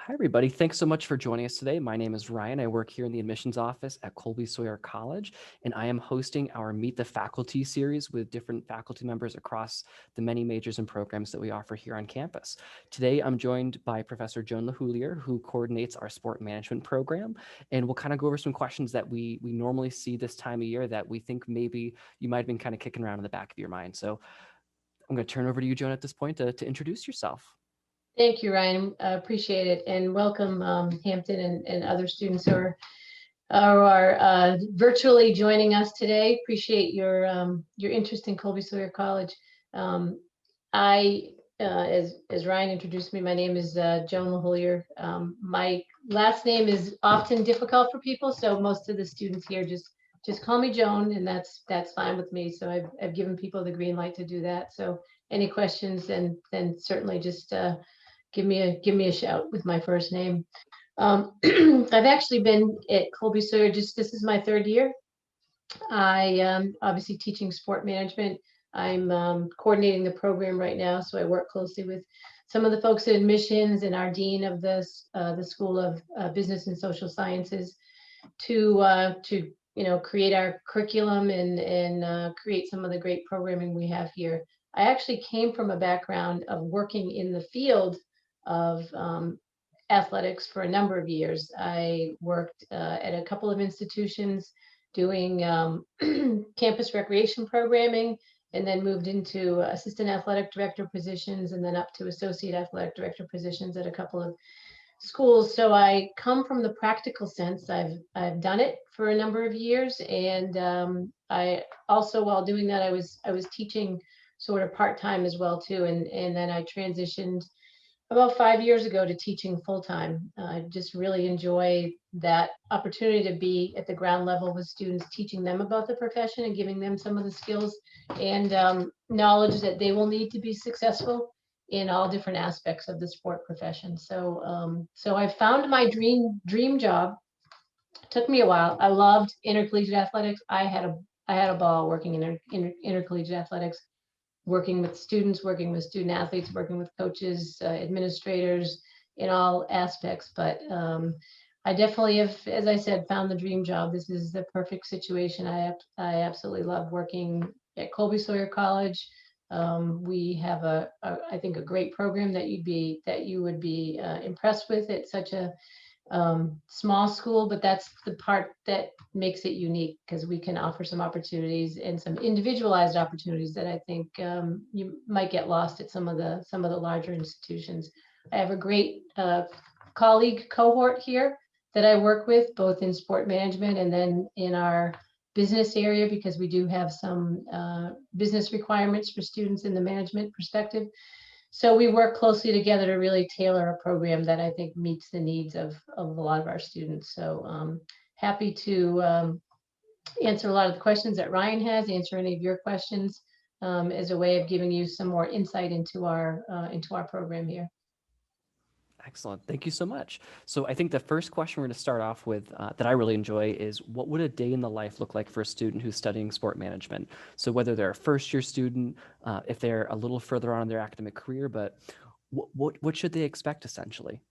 Hi, everybody. Thanks so much for joining us today. My name is Ryan. I work here in the admissions office at Colby-Sawyer College, and I am hosting our Meet the Faculty series with different faculty members across the many majors and programs that we offer here on campus. Today, I'm joined by Professor Joan Lehoullier, who coordinates our sport management program, and we'll kind of go over some questions that we normally see this time of year that we think maybe you might have been kind of kicking around in the back of your mind. So I'm going to turn over to you, Joan, at this point to introduce yourself. Thank you, Ryan. Appreciate it. And welcome, Hampton and other students who are virtually joining us today. Appreciate your interest in Colby-Sawyer College. I, as Ryan introduced me, my name is Joan Lehoullier. My last name is often difficult for people, so most of the students here just call me Joan, and that's fine with me. So I've given people the green light to do that. So any questions, then certainly just give me a shout with my first name. I've actually been at Colby-Sawyer, this is my third year. I obviously teaching sport management. I'm coordinating the program right now, so I work closely with some of the folks at admissions and our dean of the School of Business and Social Sciences to create our curriculum and create some of the great programming we have here. I actually came from a background of working in the field of athletics for a number of years. I worked at a couple of institutions doing campus recreation programming, and then moved into assistant athletic director positions, and then up to associate athletic director positions at a couple of schools. So I come from the practical sense. I've done it for a number of years, and I also, while doing that, I was teaching sort of part-time as well too, and then I transitioned about 5 years ago to teaching full-time. I just really enjoy that opportunity to be at the ground level with students, teaching them about the profession and giving them some of the skills and knowledge that they will need to be successful in all different aspects of the sport profession. So I found my dream job. It took me a while. I loved intercollegiate athletics. I had a ball working in intercollegiate athletics, working with students, working with student athletes, working with coaches, administrators in all aspects. But I definitely have, as I said, found the dream job. This is the perfect situation. I absolutely love working at Colby-Sawyer College. We have I think a great program that you would be impressed with. It's such a small school, but that's the part that makes it unique, because we can offer some opportunities and some individualized opportunities that I think you might get lost at some of the larger institutions. I have a great colleague cohort here that I work with, both in sport management and then in our business area, because we do have some business requirements for students in the management perspective. So we work closely together to really tailor a program that I think meets the needs of a lot of our students. So happy to answer a lot of the questions that Ryan has, answer any of your questions as a way of giving you some more insight into our program here. Excellent. Thank you so much. So I think the first question we're going to start off with that I really enjoy is, what would a day in the life look like for a student who's studying sport management? So whether they're a first-year student, if they're a little further on in their academic career, but what should they expect essentially?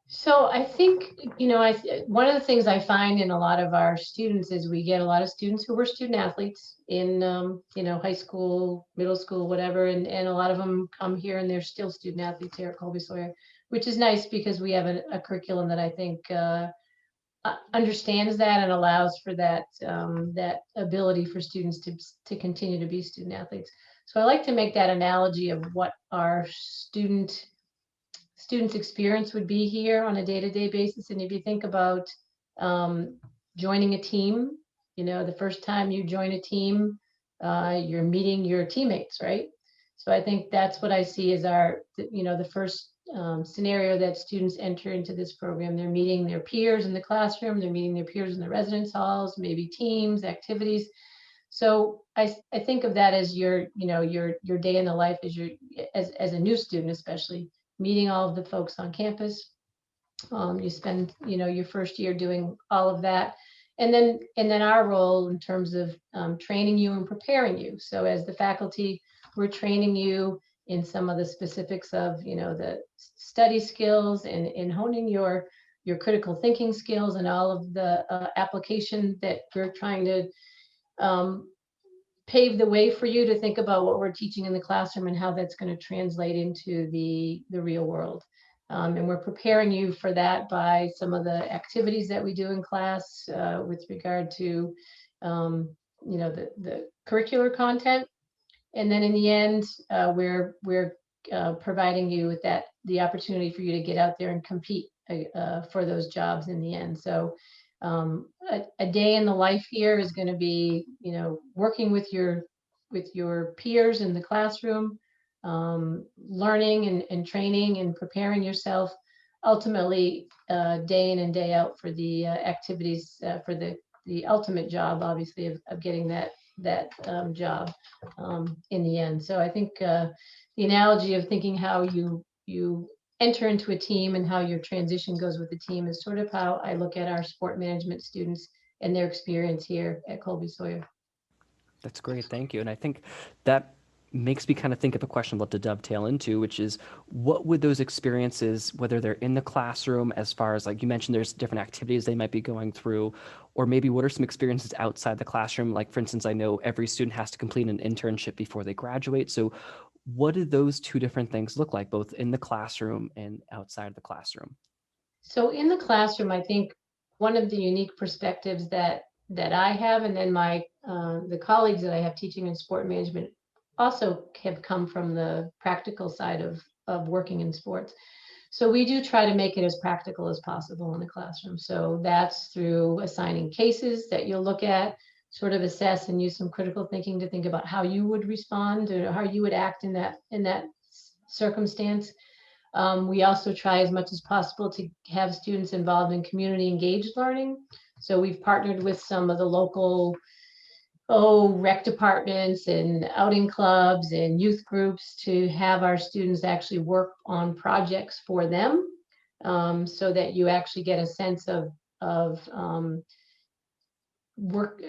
So I think, one of the things I find in a lot of our students is we get a lot of students who were student athletes in, high school, middle school, whatever. And a lot of them come here and they're still student athletes here at Colby-Sawyer, which is nice because we have a curriculum that I think understands that and allows for that ability for students to continue to be student athletes. So I like to make that analogy of what our students' experience would be here on a day-to-day basis. And if you think about joining a team, the first time you join a team, you're meeting your teammates, right? So I think that's what I see as the first scenario that students enter into this program. They're meeting their peers in the classroom, they're meeting their peers in the residence halls, maybe teams, activities. So I think of that as your day in the life as a new student, especially meeting all of the folks on campus. You spend your first year doing all of that, and then our role in terms of training you and preparing you. So as the faculty, we're training you in some of the specifics of the study skills and honing your critical thinking skills and all of the application that we're trying to um, pave the way for you to think about what we're teaching in the classroom and how that's going to translate into the real world. And we're preparing you for that by some of the activities that we do in class with regard to, the curricular content. And then in the end, we're providing you with the opportunity for you to get out there and compete for those jobs in the end. So a day in the life here is going to be, working with your peers in the classroom, learning and training and preparing yourself ultimately day in and day out for the activities for the ultimate job, obviously, of getting that job in the end. So I think the analogy of thinking how you enter into a team and how your transition goes with the team is sort of how I look at our sport management students and their experience here at Colby-Sawyer. That's great. Thank you. And I think that makes me kind of think of a question about to dovetail into, which is what would those experiences, whether they're in the classroom, as far as like you mentioned, there's different activities they might be going through, or maybe what are some experiences outside the classroom? Like, for instance, I know every student has to complete an internship before they graduate. So what do those two different things look like, both in the classroom and outside of the classroom? So in the classroom, I think one of the unique perspectives that I have, and then my the colleagues that I have teaching in sport management also have come from the practical side of working in sports. So we do try to make it as practical as possible in the classroom. So that's through assigning cases that you'll look at, sort of assess and use some critical thinking to think about how you would respond or how you would act in that circumstance. We also try as much as possible to have students involved in community engaged learning. So we've partnered with some of the local rec departments and outing clubs and youth groups to have our students actually work on projects for them, so that you actually get a sense of work,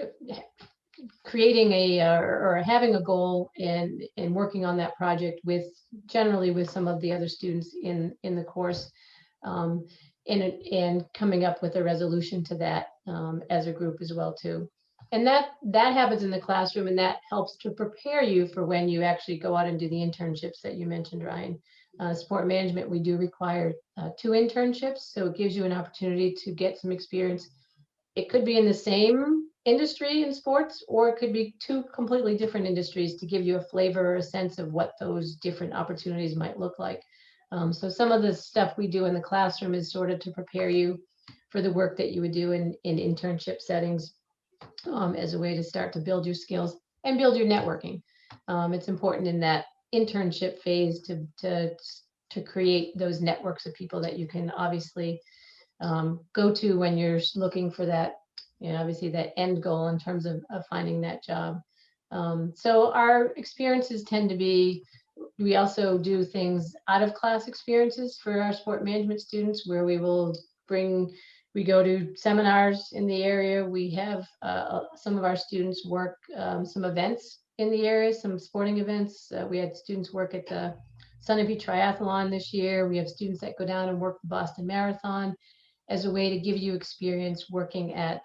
creating or having a goal and working on that project with generally with some of the other students in the course, um, and coming up with a resolution to that as a group as well too. And that happens in the classroom, and that helps to prepare you for when you actually go out and do the internships that you mentioned, Ryan. Sport management, we do require 2 internships, so it gives you an opportunity to get some experience. It could be in the same industry in sports, or it could be 2 completely different industries to give you a flavor or a sense of what those different opportunities might look like. So some of the stuff we do in the classroom is sort of to prepare you for the work that you would do in internship settings, as a way to start to build your skills and build your networking. It's important in that internship phase to create those networks of people that you can obviously go to when you're looking for that, obviously that end goal in terms of finding that job. So our experiences tend to be, we also do things out of class experiences for our sport management students where we go to seminars in the area. We have some of our students work some events in the area, some sporting events. We had students work at the Sunapee Triathlon this year. We have students that go down and work the Boston Marathon as a way to give you experience working at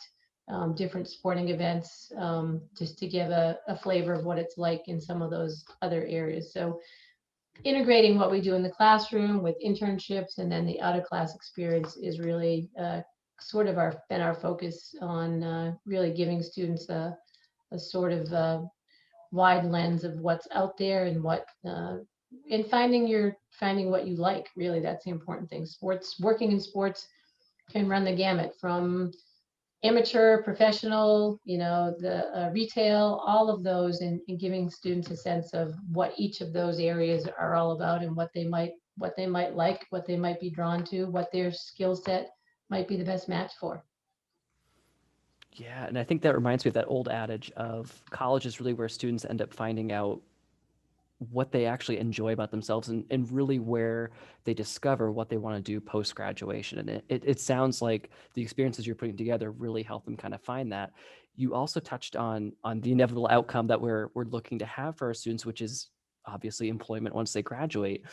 different sporting events, just to give a flavor of what it's like in some of those other areas. So integrating what we do in the classroom with internships and then the out of class experience is really sort of been our focus on really giving students a sort of wide lens of what's out there and what and finding what you like. Really, that's the important thing. Working in sports can run the gamut from amateur, professional, the retail, all of those, and giving students a sense of what each of those areas are all about and what they might like, what they might be drawn to, what their skill set might be the best match for. Yeah, and I think that reminds me of that old adage of college is really where students end up finding out what they actually enjoy about themselves and really where they discover what they want to do post graduation. And it sounds like the experiences you're putting together really help them kind of find that. You also touched on the inevitable outcome that we're looking to have for our students, which is obviously employment once they graduate.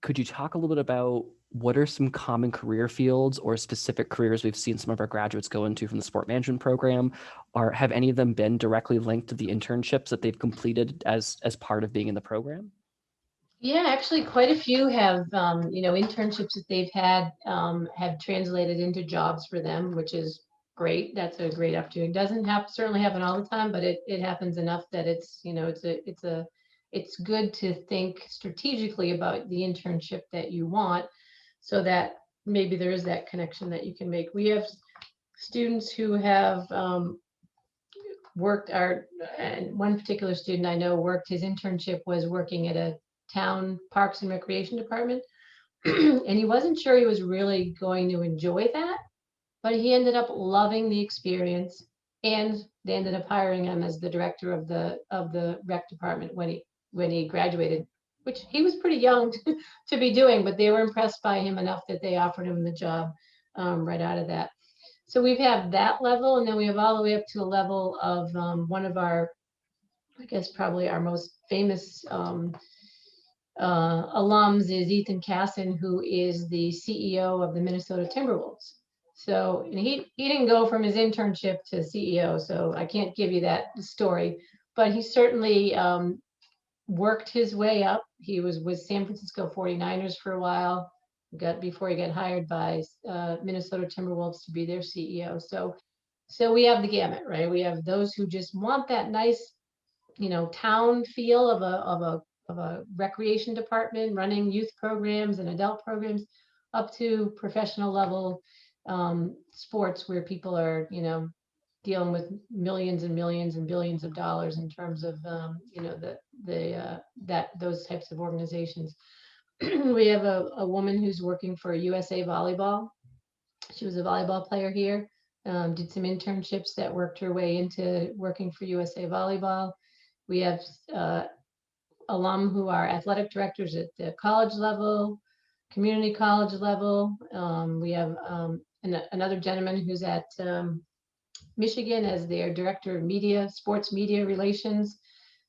could you talk a little bit about what are some common career fields or specific careers we've seen some of our graduates go into from the sport management program? Or have any of them been directly linked to the internships that they've completed as part of being in the program? Yeah, actually, quite a few have, internships that they've had have translated into jobs for them, which is great. That's a great opportunity. Doesn't certainly happen all the time, but it happens enough that it's good to think strategically about the internship that you want, so that maybe there is that connection that you can make. We have students who have and one particular student I know his internship was working at a town parks and recreation department. And he wasn't sure he was really going to enjoy that, but he ended up loving the experience, and they ended up hiring him as the director of the rec department when he graduated, which he was pretty young to be doing, but they were impressed by him enough that they offered him the job right out of that. So we've had that level, and then we have all the way up to a level of one of our, I guess, probably our most famous alums is Ethan Casson, who is the CEO of the Minnesota Timberwolves. So and he didn't go from his internship to CEO, so I can't give you that story, but he certainly worked his way up. He was with San Francisco 49ers for a while, before he got hired by Minnesota Timberwolves to be their CEO. So we have the gamut, right? We have those who just want that nice, town feel of a recreation department running youth programs and adult programs, up to professional level sports where people are, dealing with millions and millions and billions of dollars in terms of, those types of organizations. We have a woman who's working for USA Volleyball. She was a volleyball player here, did some internships that worked her way into working for USA Volleyball. We have alum who are athletic directors at the college level, community college level. We have another gentleman who's at Michigan as their director of media, sports media relations.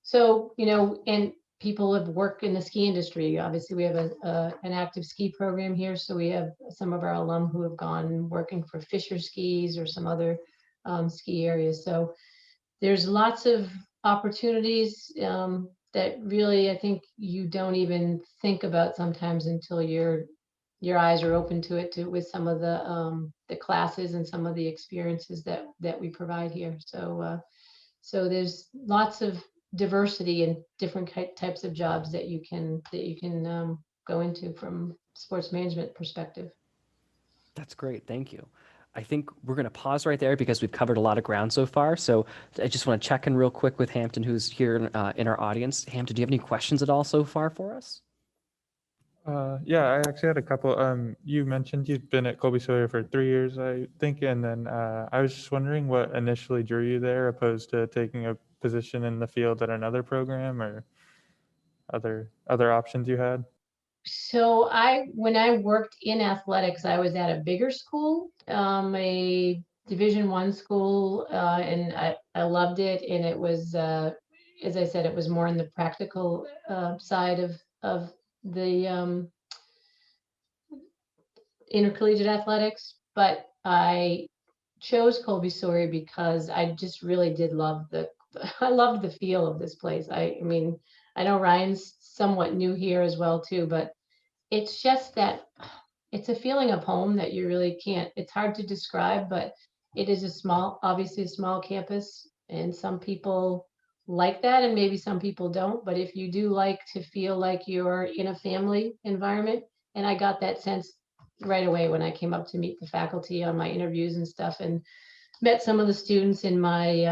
So, and people have worked in the ski industry. Obviously, we have an active ski program here. So we have some of our alum who have gone working for Fisher Skis or some other ski areas. So there's lots of opportunities that really, I think you don't even think about sometimes until your eyes are open to it, with some of the classes and some of the experiences that we provide here. So there's lots of diversity in different types of jobs that you can go into from sports management perspective. That's great. Thank you. I think we're going to pause right there because we've covered a lot of ground so far. So I just want to check in real quick with Hampton, who's here in our audience. Hampton, do you have any questions at all so far for us? Yeah, I actually had a couple. You mentioned you've been at Colby-Sawyer for 3 years, I think, and then I was just wondering what initially drew you there, opposed to taking a position in the field at another program, or other options you had. So when I worked in athletics, I was at a bigger school, a Division I school, and I loved it. And it was, as I said, it was more in the practical side of the intercollegiate athletics. But I chose Colby-Sawyer because I just really did love I loved the feel of this place. I mean, I know Ryan's somewhat new here as well too, but it's just that it's a feeling of home that you really can't, it's hard to describe, but it is obviously a small campus, and some people like that and maybe some people don't. But if you do like to feel like you're in a family environment, and I got that sense right away when I came up to meet the faculty on my interviews and stuff, and met some of the students in my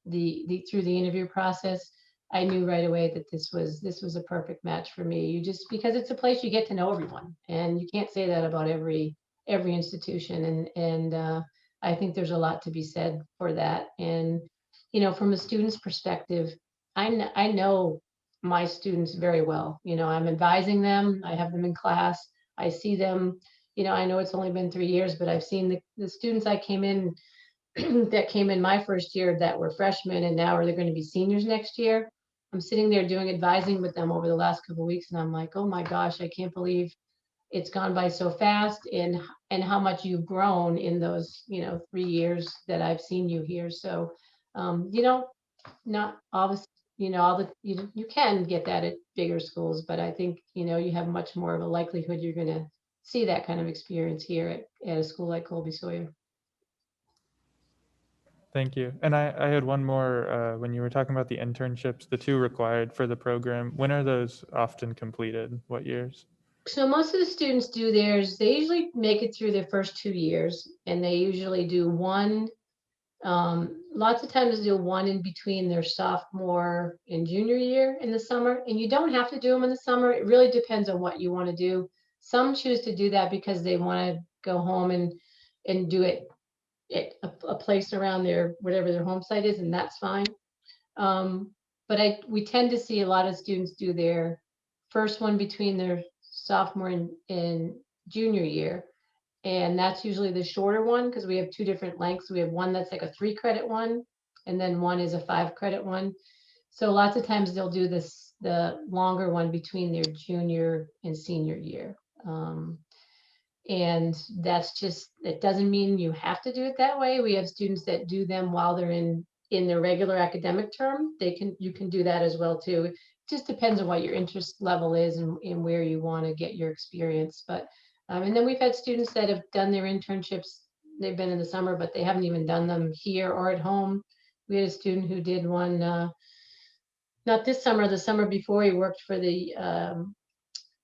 through the interview process, I knew right away that this was a perfect match for me. You just, because it's a place you get to know everyone, and you can't say that about every institution, and I think there's a lot to be said for that. And from a student's perspective, I know my students very well. I'm advising them, I have them in class, I see them. I know it's only been 3 years, but I've seen the students I came in that came in my first year that were freshmen, and now they're going to be seniors next year. I'm sitting there doing advising with them over the last couple of weeks, and I'm like, oh my gosh, I can't believe it's gone by so fast, and how much you've grown in those 3 years that I've seen you here. So not all this, all the you can get that at bigger schools, but I think you have much more of a likelihood you're going to see that kind of experience here at a school like Colby-Sawyer. Thank you. And I had one more, when you were talking about the internships, the 2 required for the program, when are those often completed? What years? So most of the students do theirs. They usually make it through their first 2 years, and they usually do one. Lots of times they do one in between their sophomore and junior year in the summer, and you don't have to do them in the summer. It really depends on what you want to do. Some choose to do that because they want to go home and do it at a place around their whatever their home site is, and that's fine. But we tend to see a lot of students do their first one between their sophomore and junior year. And that's usually the shorter one because we have 2 different lengths. We have one that's like a 3-credit one, and then one is a 5-credit one. So lots of times they'll do the longer one between their junior and senior year. And that's just, it doesn't mean you have to do it that way. We have students that do them while they're in their regular academic term. You can do that as well too. It just depends on what your interest level is and where you want to get your experience. But and then we've had students that have done their internships. They've been in the summer, but they haven't even done them here or at home. We had a student who did one, not this summer, the summer before. He worked for the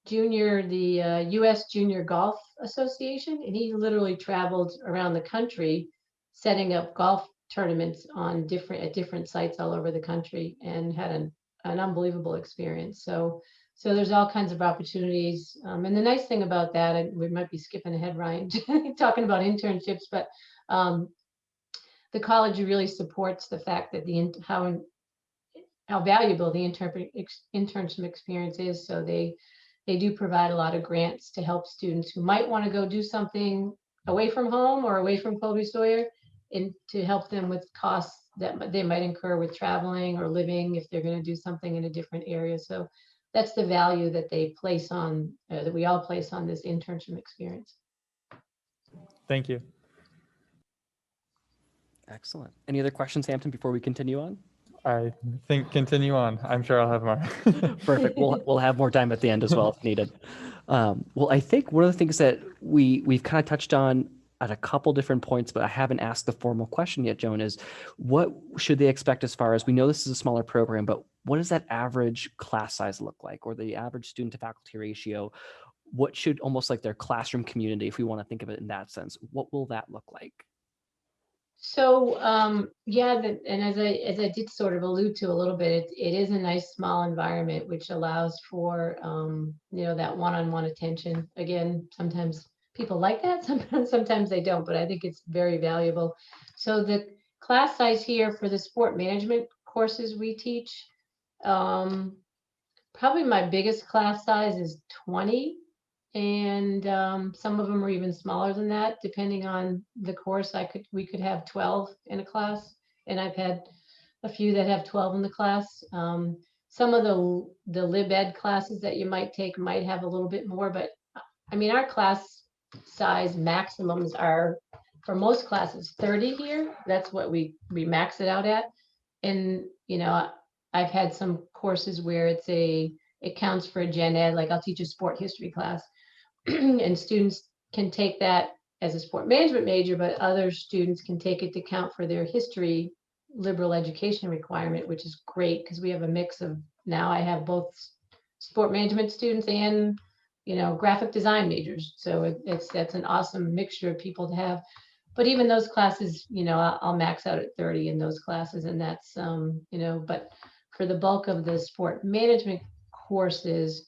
U.S. Junior Golf Association, and he literally traveled around the country setting up golf tournaments at different sites all over the country, and had an unbelievable experience. So there's all kinds of opportunities. And the nice thing about that, and we might be skipping ahead, Ryan, talking about internships, but the college really supports the fact that how valuable the internship experience is. So they do provide a lot of grants to help students who might want to go do something away from home or away from Colby-Sawyer, and to help them with costs that they might incur with traveling or living if they're going to do something in a different area. So that's the value that they place on, that we all place on this internship experience. Thank you. Excellent. Any other questions, Hampton, before we continue on? I think continue on. I'm sure I'll have more. Perfect. We'll have more time at the end as well if needed. Well, I think one of the things that we've kind of touched on at a couple different points, but I haven't asked the formal question yet, Joan, is what should they expect as far as, we know this is a smaller program, but what does that average class size look like, or the average student to faculty ratio? What should almost like their classroom community, if we want to think of it in that sense, what will that look like? So yeah, and as I did sort of allude to a little bit, it is a nice small environment which allows for that one-on-one attention. Again, sometimes people like that, sometimes they don't, but I think it's very valuable. So the class size here for the sport management courses we teach, probably my biggest class size is 20. And some of them are even smaller than that, depending on the course. We could have 12 in a class, and I've had a few that have 12 in the class. Some of the lib ed classes that you might take might have a little bit more, but I mean, our class size maximums are, for most classes, 30 here. That's what we max it out at. And I've had some courses where it counts for a gen ed, like I'll teach a sport history class. And students can take that as a sport management major, but other students can take it to count for their history liberal education requirement, which is great because we have a mix of, now I have both sport management students and graphic design majors. So that's an awesome mixture of people to have. But even those classes, I'll max out at 30 in those classes, and that's but for the bulk of the sport management courses,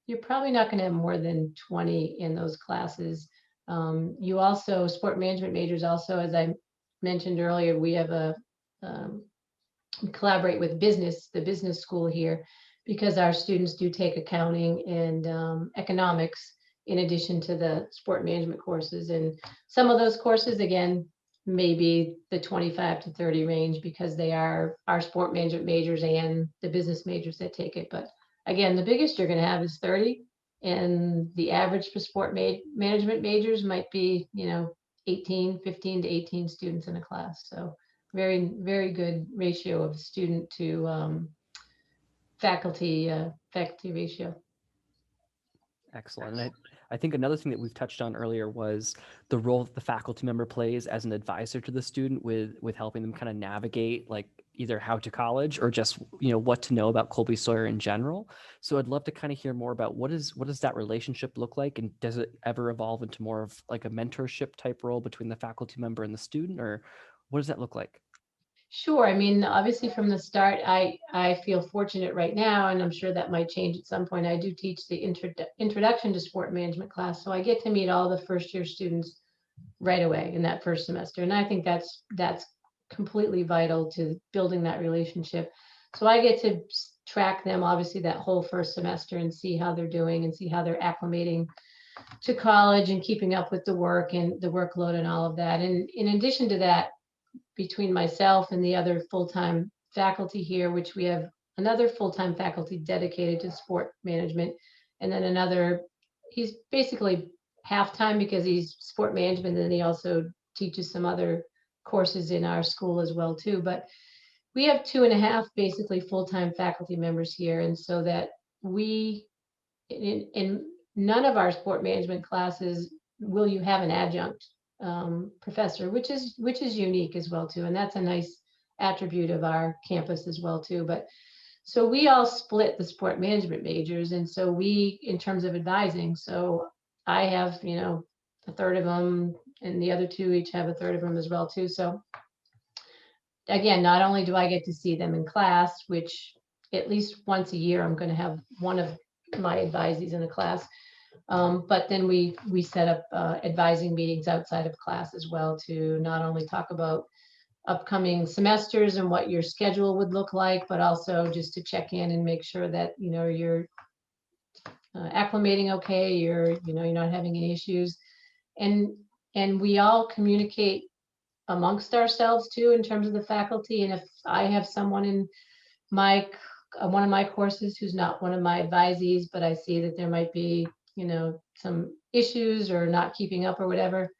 you're probably not going to have more than 20 in those classes. You also, sport management majors also, as I mentioned earlier, we have we collaborate with the business school here, because our students do take accounting and economics in addition to the sport management courses. And some of those courses, again, maybe the 25 to 30 range, because they are our sport management majors and the business majors that take it. But again, the biggest you're going to have is 30, and the average for sport management majors might be, 15 to 18 students in a class. So very, very good ratio of student to faculty ratio. Excellent. And I think another thing that we've touched on earlier was the role that the faculty member plays as an advisor to the student with helping them kind of navigate like either how to college or just, what to know about Colby-Sawyer in general. So I'd love to kind of hear more about what does that relationship look like, and does it ever evolve into more of like a mentorship type role between the faculty member and the student, or what does that look like? Sure. I mean, obviously from the start, I feel fortunate right now, and I'm sure that might change at some point. I do teach the introduction to sport management class, so I get to meet all the first year students right away in that first semester. And I think that's completely vital to building that relationship. So I get to track them obviously that whole first semester and see how they're doing and see how they're acclimating to college and keeping up with the work and the workload and all of that. And in addition to that, between myself and the other full-time faculty here, which we have another full-time faculty dedicated to sport management, and then another, he's basically half-time because he's sport management, and he also teaches some other courses in our school as well too. But we have 2.5 basically full-time faculty members here, and so that we, in none of our sport management classes will you have an adjunct professor, which is unique as well too, and that's a nice attribute of our campus as well too. But so we all split the sport management majors, and so we, in terms of advising, so I have a third of them, and the other two each have a third of them as well too. So again, not only do I get to see them in class, which at least once a year I'm going to have one of my advisees in a class, but then we set up advising meetings outside of class as well to not only talk about upcoming semesters and what your schedule would look like, but also just to check in and make sure that you're acclimating okay, you're not having any issues, and we all communicate amongst ourselves too in terms of the faculty. And if I have someone in my one of my courses who's not one of my advisees, but I see that there might be some issues or not keeping up or whatever,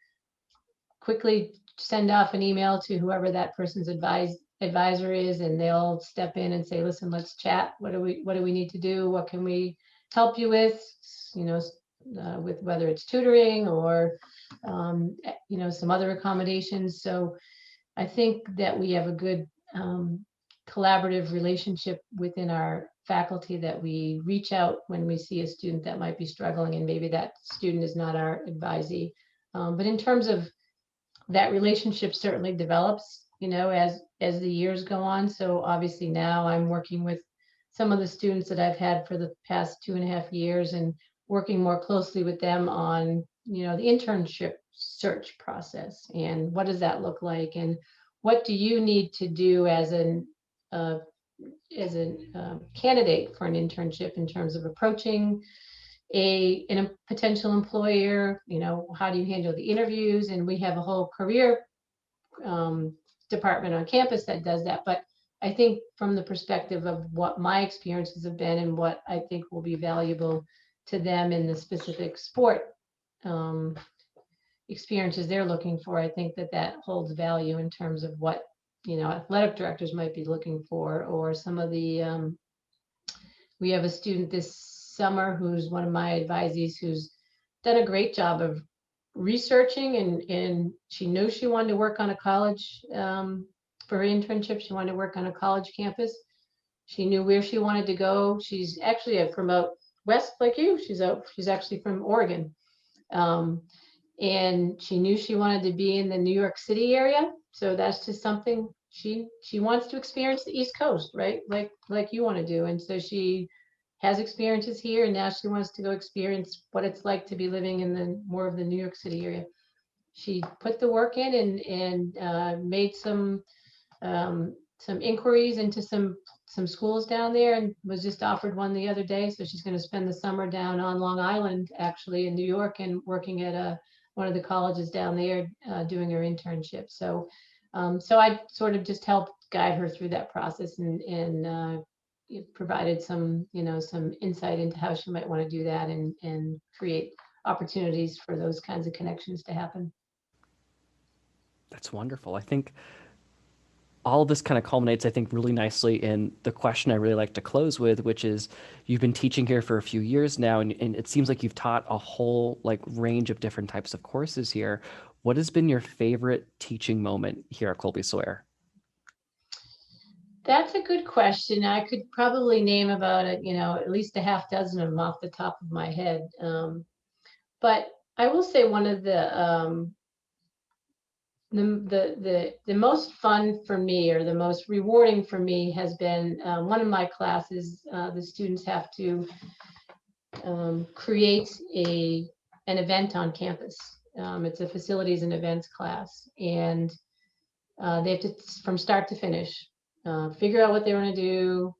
quickly send off an email to whoever that person's advisor is, and they'll step in and say, listen, let's chat. What do we need to do? What can we help you with? With whether it's tutoring or some other accommodations. So I think that we have a good collaborative relationship within our faculty, that we reach out when we see a student that might be struggling and maybe that student is not our advisee. But in terms of that relationship certainly develops, as the years go on. So obviously now I'm working with some of the students that I've had for the past 2.5 years and working more closely with them on, the internship search process, and what does that look like, and what do you need to do as a candidate for an internship in terms of approaching a potential employer. How do you handle the interviews? And we have a whole career department on campus that does that. But I think from the perspective of what my experiences have been and what I think will be valuable to them in the specific sport experiences they're looking for, I think that holds value in terms of what athletic directors might be looking for, or some of the we have a student this summer who's one of my advisees who's done a great job of researching, and she knew she wanted to work on a college for her internship. She wanted to work on a college campus. She knew where she wanted to go. She's actually from out west like you. She's actually from Oregon. And she knew she wanted to be in the New York City area. So that's just something she wants to experience, the East Coast, right? Like you want to do. And so she has experiences here, and now she wants to go experience what it's like to be living in the more of the New York City area. She put the work in and made some inquiries into some schools down there, and was just offered one the other day. So she's going to spend the summer down on Long Island, actually in New York, and working at a one of the colleges down there doing her internship. So so I sort of just helped guide her through that process and it provided some, some insight into how she might want to do that and create opportunities for those kinds of connections to happen. That's wonderful. I think all of this kind of culminates, I think, really nicely in the question I really like to close with, which is you've been teaching here for a few years now, and it seems like you've taught a whole like range of different types of courses here. What has been your favorite teaching moment here at Colby-Sawyer? That's a good question. I could probably name about it, at least a half dozen of them off the top of my head. But I will say one of the most fun for me, or the most rewarding for me, has been one of my classes. The students have to create an event on campus. It's a facilities and events class, and they have to, from start to finish, figure out what they want to do,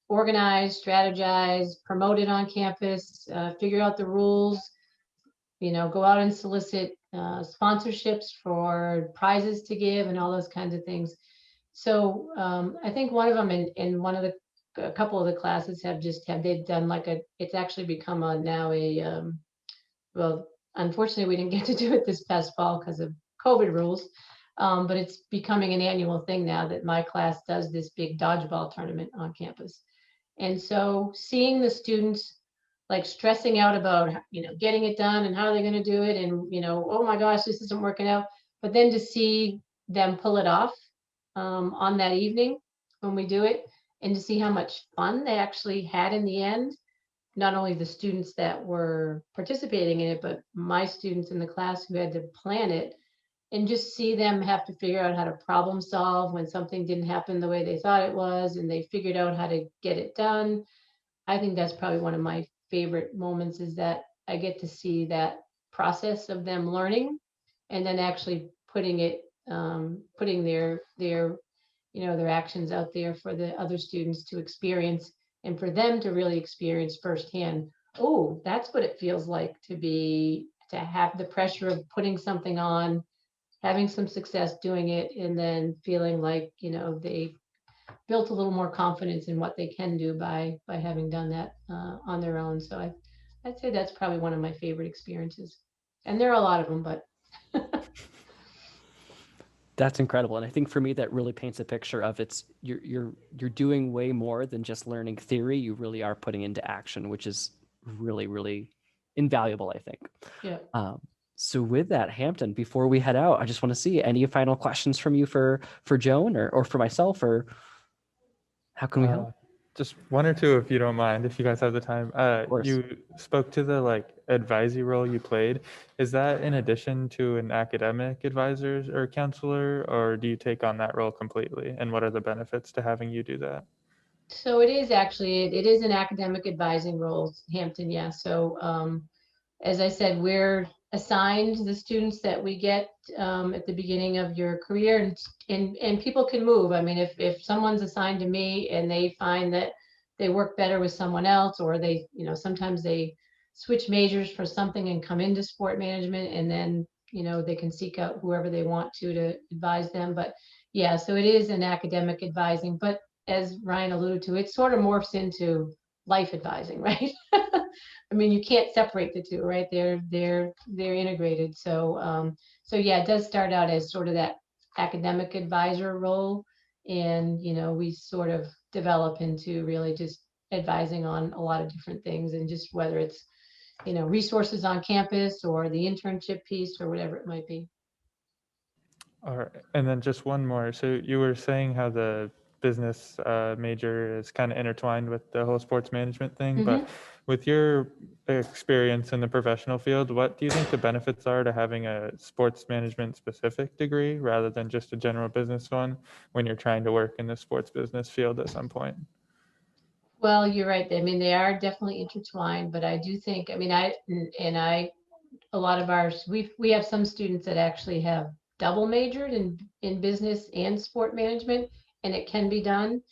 organize, strategize, promote it on campus, figure out the rules, go out and solicit sponsorships for prizes to give and all those kinds of things. So I think one of them in one of a couple of the classes they've done like it's actually become now well, unfortunately we didn't get to do it this past fall because of COVID rules. But it's becoming an annual thing now that my class does this big dodgeball tournament on campus. And so seeing the students like stressing out about, getting it done and how they're going to do it. And, oh my gosh, this isn't working out. But then to see them pull it off on that evening when we do it, and to see how much fun they actually had in the end, not only the students that were participating in it, but my students in the class who had to plan it, and just see them have to figure out how to problem solve when something didn't happen the way they thought it was, and they figured out how to get it done. I think that's probably one of my favorite moments, is that I get to see that process of them learning and then actually putting their actions out there for the other students to experience, and for them to really experience firsthand. Oh, that's what it feels like to have the pressure of putting something on, having some success doing it, and then feeling like, they built a little more confidence in what they can do by having done that on their own. So I'd say that's probably one of my favorite experiences. And there are a lot of them, but That's incredible. And I think for me, that really paints a picture of you're doing way more than just learning theory. You really are putting into action, which is really, really invaluable, I think. yeah. So with that, Hampton, before we head out, I just want to see any final questions from you for Joan or for myself, or how can we help? Just one or two, if you don't mind, if you guys have the time. Of course. You spoke to the like advisory role you played. Is that in addition to an academic advisor or counselor, or do you take on that role completely? And what are the benefits to having you do that? So it is an academic advising role, Hampton. Yeah. So as I said, we're assigned the students that we get at the beginning of your career, and people can move. I mean, if someone's assigned to me and they find that they work better with someone else, or they, sometimes they switch majors for something and come into sport management, and then, they can seek out whoever they want to advise them. But yeah, so it is an academic advising, but as Ryan alluded to, it sort of morphs into life advising, right? I mean, you can't separate the two, right? They're integrated. So yeah, it does start out as sort of that academic advisor role, and we sort of develop into really just advising on a lot of different things, and just whether it's resources on campus or the internship piece or whatever it might be. All right. And then just one more. So you were saying how the business major is kind of intertwined with the whole sports management thing, Mm-hmm. but with your experience in the professional field, what do you think the benefits are to having a sports management specific degree rather than just a general business one when you're trying to work in the sports business field at some point? Well, you're right. I mean, they are definitely intertwined, but I do think, I mean, a lot of ours, we have some students that actually have double majored in business and sport management, and it can be done.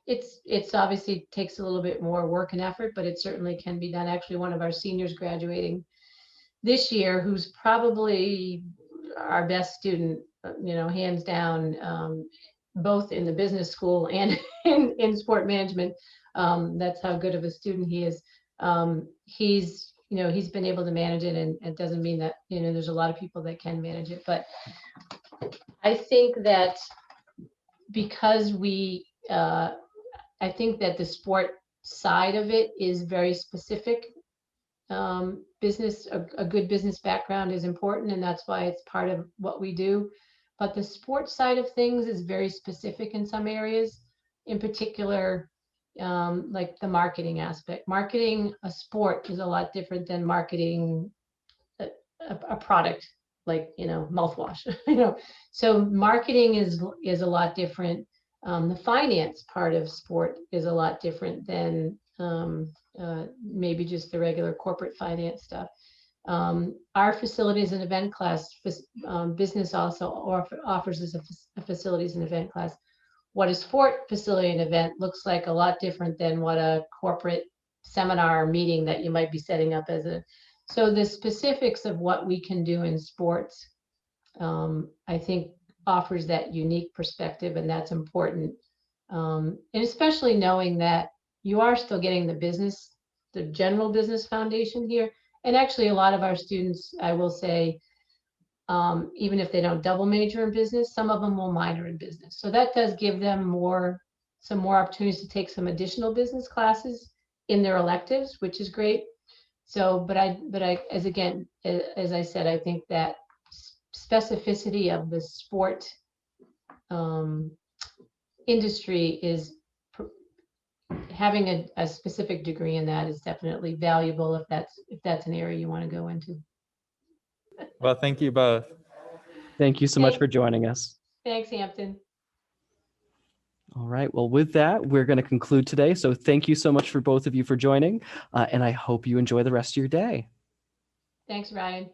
It's obviously takes a little bit more work and effort, but it certainly can be done. Actually, one of our seniors graduating this year, who's probably our best student, hands down, both in the business school and in sport management. That's how good of a student he is. He's been able to manage it, and it doesn't mean that, there's a lot of people that can manage it. But I think that because I think that the sport side of it is very specific. A good business background is important, and that's why it's part of what we do. But the sports side of things is very specific in some areas, in particular, like the marketing aspect. Marketing a sport is a lot different than marketing a product like, mouthwash. So marketing is a lot different. The finance part of sport is a lot different than maybe just the regular corporate finance stuff. Our facilities and event class, business also offers us a facilities and event class. What a sport facility and event looks like a lot different than what a corporate seminar meeting that you might be setting up so the specifics of what we can do in sports, I think offers that unique perspective, and that's important. And especially knowing that you are still getting the general business foundation here. And actually a lot of our students, I will say, even if they don't double major in business, some of them will minor in business. So that does give them some more opportunities to take some additional business classes in their electives, which is great. So, but as I said, I think that specificity of the sport industry is having a specific degree in that is definitely valuable if that's an area you want to go into. Well, thank you both. Thank you so much for joining us. Thanks, Hampton. All right. Well, with that, we're going to conclude today. So thank you so much for both of you for joining, and I hope you enjoy the rest of your day. Thanks, Ryan.